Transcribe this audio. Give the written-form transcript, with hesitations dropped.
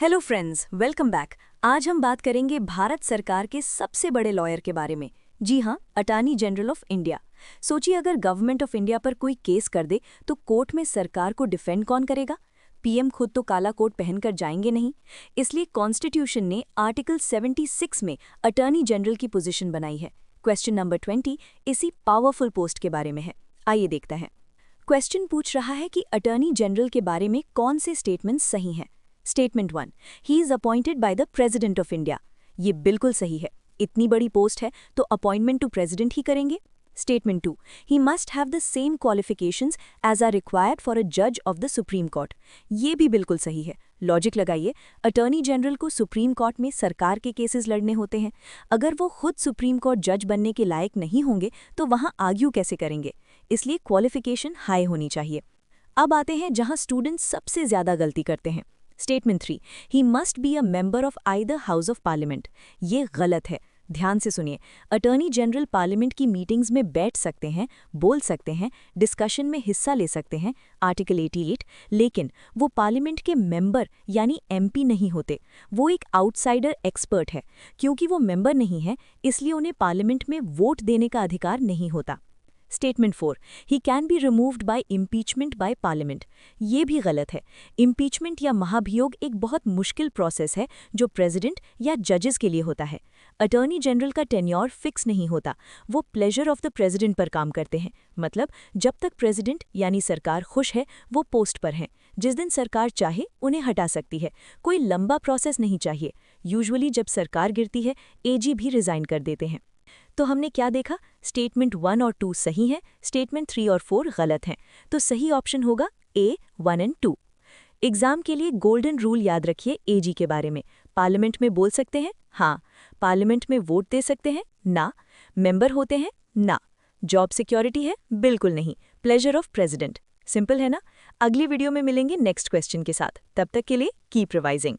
Hello friends, welcome back. आज हम बात करेंगे भारत सरकार के सबसे बड़े लॉयर के बारे में। जी हाँ, अटॉर्नी जनरल ऑफ इंडिया। सोचिए, अगर गवर्नमेंट ऑफ इंडिया पर कोई केस कर दे तो कोर्ट में सरकार को डिफेंड कौन करेगा? पीएम खुद तो काला कोट पहनकर जाएंगे नहीं। इसलिए कॉन्स्टिट्यूशन ने आर्टिकल 76 में अटॉर्नी जनरल की पोजीशन बनाई है। क्वेश्चन नंबर 20 इसी पावरफुल पोस्ट के बारे में है। आइए देखते हैं। क्वेश्चन पूछ रहा है कि अटॉर्नी जनरल के बारे में कौन से स्टेटमेंट्स सही हैं। Statement 1, he is appointed by the president of India. ये बिल्कुल सही है। इतनी बड़ी पोस्ट है तो अपॉइंटमेंट टू प्रेसिडेंट ही करेंगे। Statement 2, he must have the same qualifications as are required for a जज ऑफ द सुप्रीम कोर्ट। ये भी बिल्कुल सही है। लॉजिक लगाइए, अटॉर्नी जनरल को सुप्रीम कोर्ट में सरकार के केसेस लड़ने होते हैं। अगर वो खुद सुप्रीम कोर्ट जज बनने के लायक नहीं होंगे तो वहां आर्ग्यू कैसे करेंगे? इसलिए क्वालिफिकेशन हाई होनी चाहिए। अब आते हैं जहां स्टूडेंट्स सबसे ज्यादा गलती करते हैं। Statement 3, he must be a member of either house of parliament. ये गलत है। ध्यान से सुनिए, अटॉर्नी जनरल पार्लियामेंट की मीटिंग्स में बैठ सकते हैं, बोल सकते हैं, डिस्कशन में हिस्सा ले सकते हैं, आर्टिकल 88, लेकिन वो पार्लियामेंट के मेंबर यानी एमपी नहीं होते। वो एक आउटसाइडर एक्सपर्ट है। क्योंकि वो मेंबर नहीं है, इसलिए उन्हें पार्लियामेंट में वोट देने का अधिकार नहीं होता। Statement 4, he can be removed by impeachment by parliament. ये भी गलत है। इम्पीचमेंट या महाभियोग एक बहुत मुश्किल प्रोसेस है जो प्रेसिडेंट या जजेस के लिए होता है। अटॉर्नी जनरल का टेन्योर फिक्स नहीं होता। वो प्लेजर ऑफ द प्रेसिडेंट पर काम करते हैं। मतलब जब तक प्रेसिडेंट यानी सरकार खुश है वो पोस्ट पर हैं। जिस दिन सरकार चाहे उन्हें हटा सकती है। कोई लंबा प्रोसेस नहीं चाहिए। यूजुअली जब सरकार गिरती है एजी भी रिजाइन कर देते हैं। तो हमने क्या देखा? स्टेटमेंट 1 और 2 सही हैं, स्टेटमेंट 3 और 4 गलत हैं। तो सही ऑप्शन होगा ए, 1 एंड 2। एग्जाम के लिए गोल्डन रूल याद रखिए एजी के बारे में। पार्लियामेंट में बोल सकते हैं? हाँ। पार्लियामेंट में वोट दे सकते हैं? ना। मेंबर होते हैं? ना। जॉब सिक्योरिटी है? बिल्कुल नहीं। Pleasure of president. सिंपल है ना? अगली वीडियो में मिलेंगे नेक्स्ट क्वेश्चन के साथ। तब तक के लिए कीप रिवाइजिंग।